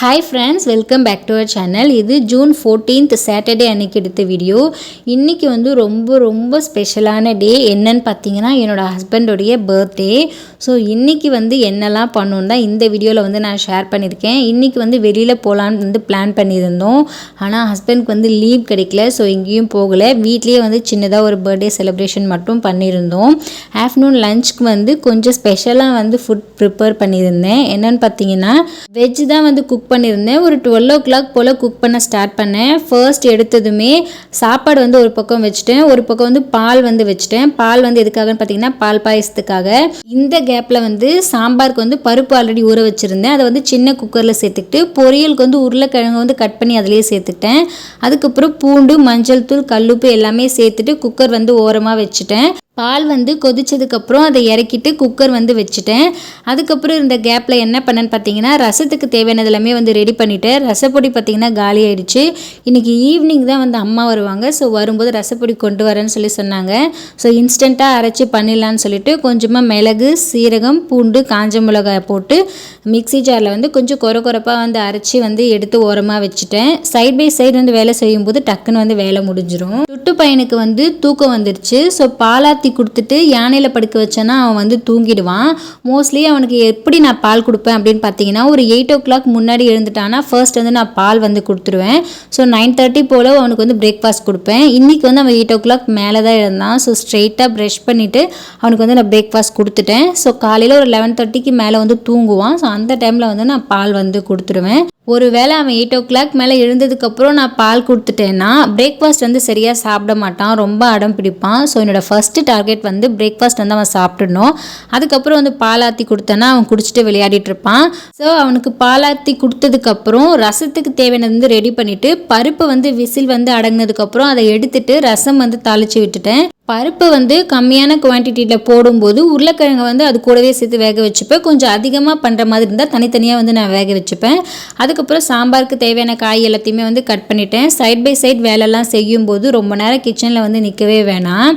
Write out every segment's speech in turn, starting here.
Hi friends, welcome back to our channel. இது June 14th Saturday அன்றைக்கி எடுத்த video. இன்றைக்கி வந்து ரொம்ப ஸ்பெஷலான டே. என்னன்னு பார்த்தீங்கன்னா என்னோடய ஹஸ்பண்டோடைய பர்த்டே. ஸோ இன்றைக்கி வந்து என்னெல்லாம் பண்ணணும் தான் இந்த வீடியோவில் வந்து நான் ஷேர் பண்ணியிருக்கேன். இன்றைக்கி வந்து வெளியில் போகலான்னு வந்து பிளான் பண்ணியிருந்தோம். ஆனால் ஹஸ்பண்ட்க்கு வந்து லீவ் கிடைக்கல. ஸோ எங்கேயும் போகலை. வீட்லேயே வந்து சின்னதாக ஒரு பர்த்டே செலிப்ரேஷன் மட்டும் பண்ணியிருந்தோம். ஆஃப்டர்நூன் லஞ்சுக்கு வந்து கொஞ்சம் ஸ்பெஷலாக வந்து ஃபுட் ப்ரிப்பேர் பண்ணியிருந்தேன். என்னென்னு பார்த்தீங்கன்னா வெஜ் தான் வந்து குக் பண்ணியிருந்தேன். ஒரு 12 o'clock போல் குக் பண்ண ஸ்டார்ட் பண்ணேன். ஃபர்ஸ்ட் எடுத்ததுமே சாப்பாடு வந்து ஒரு பக்கம் வச்சுட்டேன், ஒரு பக்கம் வந்து பால் வந்து வச்சுட்டேன். பால் வந்து எதுக்காகன்னு பார்த்தீங்கன்னா பால் பாயசத்துக்காக. இந்த கேப்பில் வந்து சாம்பாருக்கு வந்து பருப்பு ஆல்ரெடி ஊற வச்சுருந்தேன். அதை வந்து சின்ன குக்கரில் சேர்த்துக்கிட்டு பொரியலுக்கு வந்து உருளைக்கிழங்கு வந்து கட் பண்ணி அதிலேயே சேர்த்துக்கிட்டேன். அதுக்கப்புறம் பூண்டு, மஞ்சள் தூள், கல்லுப்பு எல்லாமே சேர்த்துட்டு குக்கர் வந்து ஓரமாக வச்சுட்டேன். பால் வந்து கொதிச்சதுக்கப்புறம் அதை இறக்கிட்டு குக்கர் வந்து வச்சுட்டேன். அதுக்கப்புறம் இந்த கேப்பில் என்ன பண்ணேன்னு பார்த்தீங்கன்னா ரசத்துக்கு தேவையானது எல்லாமே வந்து ரெடி பண்ணிவிட்டேன். ரசப்பொடி பார்த்திங்கன்னா காலி ஆகிடுச்சு. இன்றைக்கி ஈவினிங் தான் வந்து அம்மா வருவாங்க. ஸோ வரும்போது ரசப்பொடி கொண்டு வரேன்னு சொல்லி சொன்னாங்க. ஸோ இன்ஸ்டண்ட்டாக அரைச்சி பண்ணிடலான்னு சொல்லிட்டு கொஞ்சமாக மிளகு, சீரகம், பூண்டு, காஞ்ச மிளகாய் போட்டு மிக்ஸி ஜாரில் வந்து கொஞ்சம் கொரப்பாக வந்து அரைச்சி வந்து எடுத்து ஓரமாக வச்சுட்டேன். சைட் பை சைடு வந்து வேலை செய்யும்போது டக்குன்னு வந்து வேலை முடிஞ்சிடும். சுட்டு பையனுக்கு வந்து தூக்கம் வந்துருச்சு. ஸோ பாலாத்தி கொடுத்துட்டு யானையில் படுக்க வச்சேன்னா அவன் வந்து தூங்கிடுவான். மோஸ்ட்லி அவனுக்கு எப்படி நான் பால் கொடுப்பேன் அப்படின்னு பார்த்தீங்கன்னா ஒரு 8 o'clock முன்னாடி எழுந்துட்டானா ஃபர்ஸ்ட் வந்து நான் பால் வந்து கொடுத்துருவேன். ஸோ 9:30 போல் அவனுக்கு வந்து பிரேக்ஃபாஸ்ட் கொடுப்பேன். இன்றைக்கி வந்து அவன் 8 o'clock மேலே தான் எழுந்தான். ஸோ ஸ்ட்ரெயிட்டாக ப்ரஷ் பண்ணிவிட்டு அவனுக்கு வந்து நான் பிரேக்ஃபாஸ்ட் கொடுத்துட்டேன். ஸோ காலையில் ஒரு 11:30க்கு மேலே வந்து தூங்குவான். ஸோ அந்த டைமில் வந்து நான் பால் வந்து கொடுத்துருவேன். ஒரு வேளை அவன் 8 o'clock மேலே எழுந்ததுக்கப்புறம் நான் பால் கொடுத்துட்டேன்னா பிரேக்ஃபாஸ்ட் வந்து சரியாக சாப்பிட மாட்டான், ரொம்ப அடம் பிடிப்பான். ஸோ என்னோடய ஃபஸ்ட்டு டார்கெட் வந்து பிரேக்ஃபாஸ்ட் வந்து அவன் சாப்பிடணும். அதுக்கப்புறம் வந்து பாலாத்தி கொடுத்தேன்னா அவன் குடிச்சிட்டு விளையாடிட்டு இருப்பான். ஸோ அவனுக்கு பாலாத்தி கொடுத்ததுக்கப்புறம் ரசத்துக்கு தேவையானது வந்து ரெடி பண்ணிவிட்டு பருப்பு வந்து விசில் வந்து அடங்கினதுக்கப்புறம் அதை எடுத்துட்டு ரசம் வந்து தாளித்து விட்டுட்டேன். பருப்பு வந்து கம்மியான குவான்டிட்டியில் போடும்போது உருளைக்கிழங்கு வந்து அது கூடவே சேர்த்து வேக வச்சுப்பேன். கொஞ்சம் அதிகமாக பண்ணுற மாதிரி இருந்தால் தனித்தனியாக வந்து நான் வேக வச்சுப்பேன். அதுக்கப்புறம் சாம்பாருக்கு தேவையான காய் எல்லாத்தையுமே வந்து கட் பண்ணிட்டேன். சைட் பை சைட் வேலைலாம் செய்யும்போது ரொம்ப நேரம் கிச்சனில் வந்து நிற்கவே வேணாம்.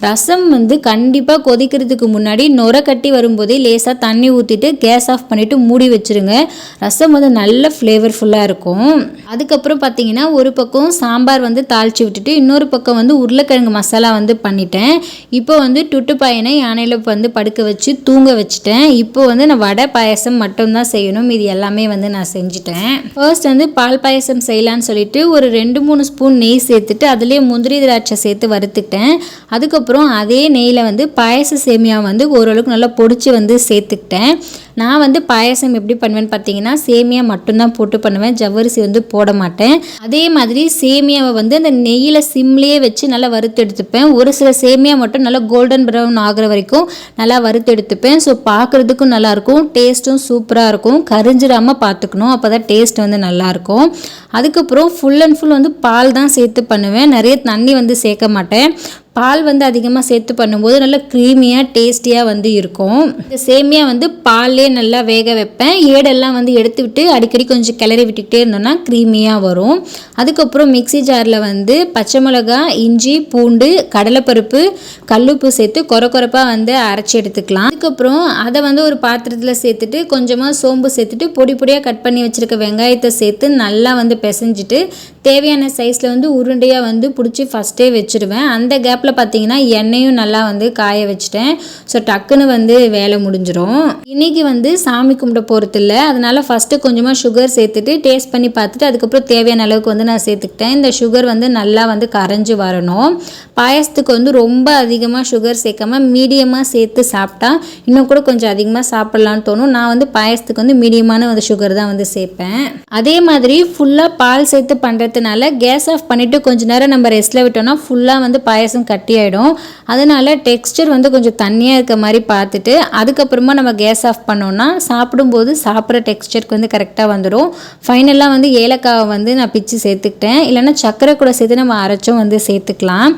ரசம் வந்து கண்டிப்பாக கொதிக்கிறதுக்கு முன்னாடி நுர கட்டி வரும்போதே லேசாக தண்ணி ஊற்றிட்டு கேஸ் ஆஃப் பண்ணிவிட்டு மூடி வச்சுருங்க. ரசம் வந்து நல்ல ஃப்ளேவர்ஃபுல்லாக இருக்கும். அதுக்கப்புறம் பார்த்தீங்கன்னா ஒரு பக்கம் சாம்பார் வந்து தாளித்து விட்டுட்டு இன்னொரு பக்கம் வந்து உருளைக்கிழங்கு மசாலா வந்து பண்ணிட்டேன். இப்போ வந்து டுட்டு பையனை யானையில் வந்து படுக்க வச்சு தூங்க வச்சுட்டேன். இப்போ வந்து நான் வடை பாயசம் மட்டும்தான் செய்யணும். இது எல்லாமே வந்து நான் செஞ்சுட்டேன். ஃபர்ஸ்ட் வந்து பால் பாயசம் செய்யலான்னு சொல்லிட்டு ஒரு 2-3 ஸ்பூன் நெய் சேர்த்துட்டு அதுலேயே முந்திரி திராட்சை சேர்த்து வறுத்துக்கிட்டேன். அதுக்கப்புறம் அதே நெய்யில் வந்து பாயச சேமியா வந்து ஓரளவுக்கு நல்லா பொடிச்சு வந்து சேர்த்துக்கிட்டேன். நான் வந்து பாயசம் எப்படி பண்ணுவேன்னு பார்த்தீங்கன்னா சேமியா மட்டும்தான் போட்டு பண்ணுவேன், ஜவ்வரிசி வந்து போட மாட்டேன். அதே மாதிரி சேமியாவை வந்து அந்த நெய்யில் சிம்லேயே வச்சு நல்லா வறுத்து எடுத்துப்பேன். ஒரு சில சேமியா மட்டும் நல்லா கோல்டன் ப்ரௌன் ஆகிற வரைக்கும் நல்லா வறுத்து எடுத்துப்பேன். ஸோ பார்க்குறதுக்கும் நல்லாயிருக்கும், டேஸ்ட்டும் சூப்பராக இருக்கும். கரிஞ்சிடாமல் பார்த்துக்கணும், அப்போ தான் டேஸ்ட் வந்து நல்லாயிருக்கும். அதுக்கப்புறம் ஃபுல் அண்ட் ஃபுல் வந்து பால் தான் சேர்த்து பண்ணுவேன். நிறைய தண்ணி வந்து சேர்க்க மாட்டேன். பால் வந்து அதிகமாக சேர்த்து பண்ணும்போது நல்லா க்ரீமியாக டேஸ்டியாக வந்து இருக்கும். இந்த சேமியா வந்து பால்லே நல்லா வேக வைப்பேன். ஏடெல்லாம் வந்து எடுத்து விட்டு அடிக்கடி கொஞ்சம் கிளறி விட்டுக்கிட்டே இருந்தோம்னா க்ரீமியாக வரும். அதுக்கப்புறம் மிக்ஸி ஜாரில் வந்து பச்சை மிளகா, இஞ்சி, பூண்டு, கடலைப்பருப்பு, கல்லுப்பு சேர்த்து கொரப்பாக வந்து அரைச்சி எடுத்துக்கலாம். அதுக்கப்புறம் அதை வந்து ஒரு பாத்திரத்தில் சேர்த்துட்டு கொஞ்சமாக சோம்பு சேர்த்துட்டு பொடியாக கட் பண்ணி வச்சுருக்க வெங்காயத்தை சேர்த்து நல்லா வந்து பிசைஞ்சிட்டு தேவையான சைஸில் வந்து உருண்டையாக வந்து பிடிச்சி ஃபஸ்ட்டே வச்சுருவேன். அந்த கேப்பில் பார்த்தீங்கன்னா எண்ணெயும் நல்லா வந்து காய வச்சுட்டேன். ஸோ டக்குன்னு வந்து வேலை முடிஞ்சிடும். இன்றைக்கி வந்து சாமி கும்பிட போகிறது இல்லை, அதனால் ஃபஸ்ட்டு கொஞ்சமாக சுகர் சேர்த்துட்டு டேஸ்ட் பண்ணி பார்த்துட்டு அதுக்கப்புறம் தேவையான அளவுக்கு வந்து நான் சேர்த்துக்கிட்டேன். இந்த சுகர் வந்து நல்லா வந்து கரைஞ்சி வரணும். பாயசத்துக்கு வந்து ரொம்ப அதிகமாக சுகர் சேர்க்காம மீடியமாக சேர்த்து சாப்பிட்டா இன்னும் கூட கொஞ்சம் அதிகமாக சாப்பிட்லான்னு தோணும். நான் வந்து பாயசத்துக்கு வந்து மீடியமான வந்து சுகர் தான் வந்து சேர்ப்பேன். அதே மாதிரி ஃபுல்லாக பால் சேர்த்து பண்ணுறதுனால கேஸ் ஆஃப் பண்ணிவிட்டு கொஞ்சம் நேரம் நம்ம ரெஸ்ட்டில் விட்டோம்னா ஃபுல்லாக வந்து பாயசம் கட்டி ஆகிடும். அதனால் டெக்ஸ்டர் வந்து கொஞ்சம் தண்ணியாக இருக்க மாதிரி பார்த்துட்டு அதுக்கப்புறமா நம்ம கேஸ் ஆஃப் பண்ணோன்னா சாப்பிடும்போது சாப்பிட்ற டெக்ஸ்டருக்கு வந்து கரெக்டாக வந்துடும். ஃபைனலாக வந்து ஏலக்காவை வந்து நான் பிச்சு சேர்த்துக்கிட்டேன். இல்லைன்னா சர்க்கரை கூட சேர்த்து நம்ம அரைச்சும் வந்து சேர்த்துக்கலாம்.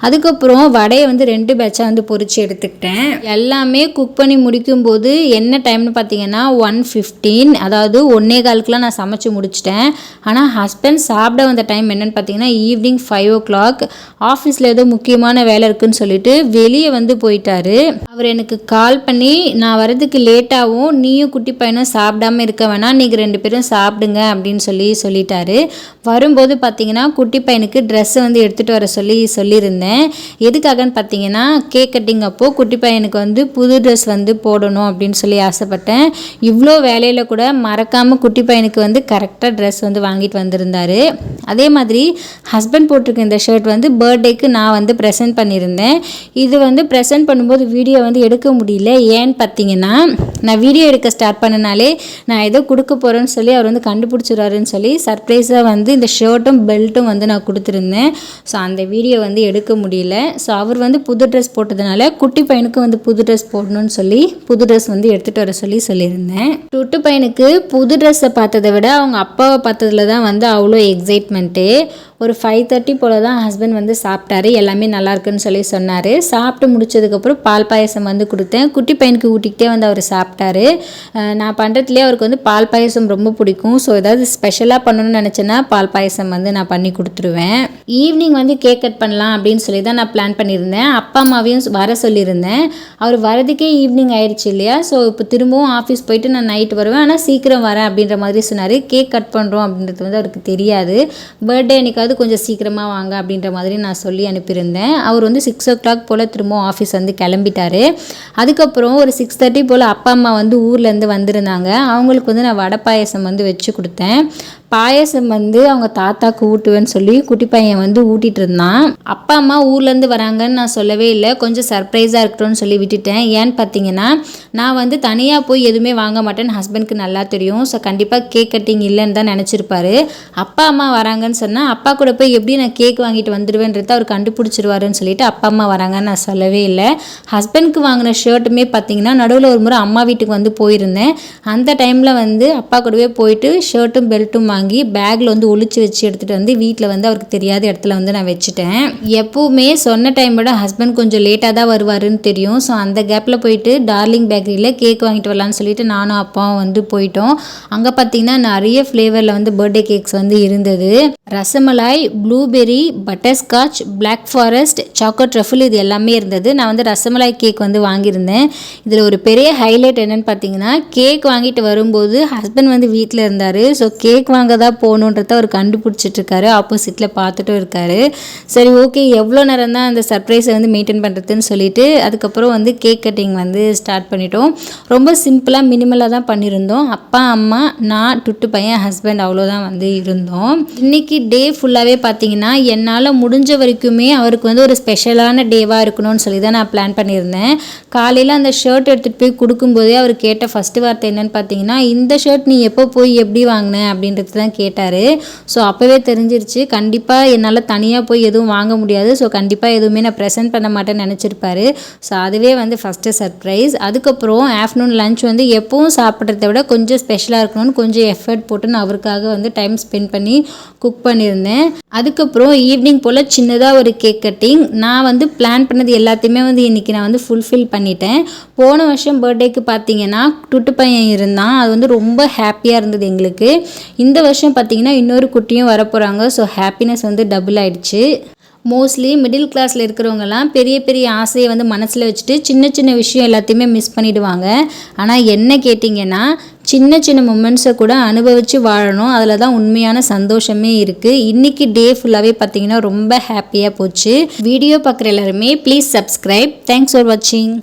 அதுக்கப்புறம் வடையை வந்து 2 பேட்சாக வந்து பொரிச்சு எடுத்துக்கிட்டேன். எல்லாமே குக் பண்ணி முடிக்கும்போது என்ன டைம்னு பார்த்தீங்கன்னா 1:15, அதாவது 1:15க்குலாம் நான் சமைச்சு முடிச்சிட்டேன். ஆனால் ஹஸ்பண்ட் சாப்பிட வந்த டைம் என்னென்னு பார்த்தீங்கன்னா ஈவினிங் 5 o'clock. ஆஃபீஸில் ஏதோ முக்கியமான வேலை இருக்குதுன்னு சொல்லிட்டு வெளியே வந்து போயிட்டாரு. அவர் எனக்கு கால் பண்ணி நான் வரதுக்கு லேட்டாகவும் நீயும் குட்டி பையனும் சாப்பிடாமல் இருக்க வேணாம், நீங்கள் 2 பேரும் சாப்பிடுங்க அப்படின்னு சொல்லிட்டாரு. வரும்போது பார்த்தீங்கன்னா குட்டி பையனுக்கு ட்ரெஸ்ஸை வந்து எடுத்துகிட்டு வர சொல்லியிருந்தேன். எதுக்காகன்னு பார்த்தீங்கன்னா கேக் கட்டிங் அப்போது குட்டி பையனுக்கு வந்து புது ட்ரெஸ் வந்து போடணும் அப்படின்னு சொல்லி ஆசைப்பட்டேன். இவ்வளோ வேலையில் கூட மறக்காமல் குட்டி பையனுக்கு வந்து கரெக்டாக ட்ரெஸ் வந்து வாங்கிட்டு வந்திருந்தார். அதே மாதிரி ஹஸ்பண்ட் போட்டிருக்க இந்த ஷர்ட் வந்து பர்த்டேக்கு நான் வந்து ப்ரெசென்ட் பண்ணியிருந்தேன். இது வந்து ப்ரெசென்ட் பண்ணும்போது வீடியோ வந்து எடுக்க முடியல. ஏன்னு பார்த்தீங்கன்னா நான் வீடியோ எடுக்க ஸ்டார்ட் பண்ணனாலே நான் ஏதோ கொடுக்க போகிறேன்னு சொல்லி அவர் வந்து கண்டுபிடிச்சிடுவாருன்னு சொல்லி சர்ப்ரைஸாக வந்து இந்த ஷர்ட்டும் பெல்ட்டும் வந்து நான் கொடுத்துருந்தேன். ஸோ அந்த வீடியோ வந்து எடுக்க முடியல. ஸோ அவர் வந்து புது ட்ரெஸ் போட்டதுனால குட்டி பையனுக்கு வந்து புது ட்ரெஸ் போடணும்னு சொல்லி புது ட்ரெஸ் வந்து எடுத்துகிட்டு வர சொல்லியிருந்தேன். குட்டி பையனுக்கு புது ட்ரெஸ்ஸை பார்த்ததை விட அவங்க அப்பாவை பார்த்ததுல தான் வந்து அவ்வளோ எக்ஸைட்மெண்ட்டு. ஒரு 5:30 போல் தான் ஹஸ்பண்ட் வந்து சாப்பிட்டாரு. எல்லாமே நல்லா இருக்குன்னு சொல்லி சொன்னார். சாப்பிட்டு முடிச்சதுக்கப்புறம் பால் பாயசம் வந்து கொடுத்தேன். குட்டி பையனுக்கு ஊட்டிக்கிட்டே வந்து அவர் சாப்பிட்டாரு. நான் பண்ணுறதுலேயே அவருக்கு வந்து பால் பாயசம் ரொம்ப பிடிக்கும். ஸோ ஏதாவது ஸ்பெஷலாக பண்ணணும்னு நினச்சேன்னா பால் பாயசம் வந்து நான் பண்ணி கொடுத்துருவேன். ஈவினிங் வந்து கேக் கட் பண்ணலாம் அப்படின்னு சொல்லி தான் நான் பிளான் பண்ணியிருந்தேன். அப்பா அம்மாவையும் வர சொல்லியிருந்தேன். அவர் வரதுக்கே ஈவினிங் ஆயிடுச்சு இல்லையா. ஸோ இப்போ திரும்பவும் ஆஃபீஸ் போயிட்டு நான் நைட் வருவேன், ஆனால் சீக்கிரம் வரேன் அப்படின்ற மாதிரி சொன்னார். கேக் கட் பண்ணுறோம் அப்படின்றது வந்து அவருக்கு தெரியாது. பர்த்டே அன்றைக்காவது கொஞ்சம் சீக்கிரமாக வாங்க அப்படின்ற மாதிரி நான் சொல்லி அனுப்பியிருந்தேன். அவர் வந்து 6 o'clock போல் திரும்பவும் ஆஃபீஸ் வந்து கிளம்பிட்டார். அதுக்கப்புறம் ஒரு 6:30 போல் அப்பா அம்மா வந்து ஊர்லேருந்து வந்திருந்தாங்க. அவங்களுக்கு வந்து நான் வடை பாயசம் வந்து வச்சு கொடுத்தேன். பாயசம் வந்து அவங்க தாத்தாக்கு ஊட்டுவேன்னு சொல்லி குட்டி பையன் வந்து ஊட்டிகிட்டு இருந்தான். அப்பா அம்மா ஊர்லேருந்து வராங்கன்னு நான் சொல்லவே இல்லை, கொஞ்சம் சர்ப்ரைஸாக இருக்கட்டும்னு சொல்லி விட்டுட்டேன். ஏன்னு பார்த்தீங்கன்னா நான் வந்து தனியாக போய் எதுவுமே வாங்க மாட்டேன்னு ஹஸ்பண்ட்க்கு நல்லா தெரியும். ஸோ கண்டிப்பாக கேக் கட்டிங் இல்லைன்னு தான் நினச்சிருப்பாரு. அப்பா அம்மா வராங்கன்னு சொன்னால் அப்பா கூட போய் எப்படி நான் கேக் வாங்கிட்டு வந்துடுவேன்றதை அவர் கண்டுபிடிச்சிருவாருன்னு சொல்லிட்டு அப்பா அம்மா வராங்கன்னு நான் சொல்லவே இல்லை. ஹஸ்பண்ட்க்கு வாங்கின ஷர்ட்டுமே பார்த்தீங்கன்னா நடுவில் ஒரு முறை அம்மா வீட்டுக்கு வந்து போயிருந்தேன். அந்த டைமில் வந்து அப்பா கூடவே போயிட்டு ஷர்ட்டும் பெல்ட்டும் வாங்கி பேக்கில் வந்து ஒளிச்சு வச்சு எடுத்துகிட்டு வந்து வீட்டில் வந்து அவருக்கு தெரியாத இடத்துல வந்து நான் வச்சுட்டேன். எப்போவுமே சொன்ன டைமோட ஹஸ்பண்ட் கொஞ்சம் லேட்டாக தான் வருவாருன்னு தெரியும். ஸோ அந்த கேப்பில் போயிட்டு டார்லிங் பேக்கரியில் கேக் வாங்கிட்டு வரலான்னு சொல்லிட்டு நானும் அப்பாவும் வந்து போயிட்டோம். அங்கே பார்த்தீங்கன்னா நிறைய ஃப்ளேவரில் வந்து பர்த்டே கேக்ஸ் வந்து இருந்தது. Rasmalai, blueberry, butterscotch, black forest, chocolate truffle இது எல்லாமே இருந்தது. நான் வந்து ரசமலாய் கேக் வந்து வாங்கியிருந்தேன். இதில் ஒரு பெரிய ஹைலைட் என்னென்னு பார்த்தீங்கன்னா கேக் வாங்கிட்டு வரும்போது ஹஸ்பண்ட் வந்து வீட்டில் இருந்தார். ஸோ கேக் வாங்க தான் போகணுன்றத அவர் கண்டுபிடிச்சிட்ருக்காரு. ஆப்போசிட்டில் பார்த்துட்டும் இருக்காரு. சரி ஓகே, எவ்வளோ நேரம் தான் அந்த சர்ப்ரைஸை வந்து மெயின்டைன் பண்ணுறதுன்னு சொல்லிட்டு அதுக்கப்புறம் வந்து கேக் கட்டிங் வந்து ஸ்டார்ட் பண்ணிட்டோம். ரொம்ப சிம்பிளாக மினிமலாக தான் பண்ணியிருந்தோம். அப்பா அம்மா நான் டுட்டு பையன் ஹஸ்பண்ட் அவ்வளோதான் வந்து இருந்தோம். இன்றைக்கி டே ஃபுல்லாகவே பார்த்தீங்கன்னா என்னால் முடிஞ்ச வரைக்குமே அவருக்கு வந்து ஒரு ஸ்பெஷலான டேவாக இருக்கணும்னு சொல்லி தான் நான் பிளான் பண்ணியிருந்தேன். காலையில் அந்த ஷர்ட் எடுத்துகிட்டு போய் கொடுக்கும்போதே அவர் கேட்ட ஃபஸ்ட்டு வார்த்தை என்னென்னு பார்த்தீங்கன்னா இந்த ஷர்ட் நீ எப்போ போய் எப்படி வாங்கின அப்படின்றது தான் கேட்டார். ஸோ அப்போவே தெரிஞ்சிருச்சு கண்டிப்பாக என்னால் தனியாக போய் எதுவும் வாங்க முடியாது. ஸோ கண்டிப்பாக எதுவுமே நான் ப்ரெசென்ட் பண்ண மாட்டேன்னு நினச்சிருப்பாரு. ஸோ அதுவே வந்து ஃபஸ்ட்டு சர்ப்ரைஸ். அதுக்கப்புறம் ஆஃப்டர்நூன் லஞ்ச் வந்து எப்பவும் சாப்பிட்றத விட கொஞ்சம் ஸ்பெஷலாக இருக்கணும்னு கொஞ்சம் எஃபர்ட் போட்டு நான் அவருக்காக வந்து டைம் ஸ்பெண்ட் பண்ணி குக் பண்ணியிருந்தேன். அதுக்கப்புறம் ஈவினிங் போல் சின்னதாக ஒரு கேக் கட்டிங். நான் வந்து பிளான் பண்ணது எல்லாத்தையுமே வந்து இன்றைக்கி நான் வந்து ஃபுல்ஃபில் பண்ணிட்டேன். போன வருஷம் பர்த்டேக்கு பார்த்தீங்கன்னா டுட்டு பையன் இருந்தான். அது வந்து ரொம்ப ஹாப்பியாக இருந்தது எங்களுக்கு. இந்த வருஷம் பார்த்தீங்கன்னா இன்னொரு குட்டியும் வரப்போகிறாங்க. ஸோ ஹாப்பினஸ் வந்து டபுள் ஆகிடுச்சு. மோஸ்ட்லி மிடில் கிளாஸில் இருக்கிறவங்கலாம் பெரிய பெரிய ஆசையை வந்து மனசில் வச்சுட்டு சின்ன சின்ன விஷயம் எல்லாத்தையுமே மிஸ் பண்ணிவிடுவாங்க. ஆனால் என்ன கேட்டிங்கன்னா சின்ன சின்ன மூமெண்ட்ஸை கூட அனுபவித்து வாழணும். அதில் தான் உண்மையான சந்தோஷமே இருக்குது. இன்றைக்கி டே ஃபுல்லாகவே பார்த்திங்கன்னா ரொம்ப ஹாப்பியாக போச்சு. வீடியோ பார்க்குற எல்லாருமே ப்ளீஸ் சப்ஸ்கிரைப். தேங்க்ஸ் ஃபார் வாட்சிங்.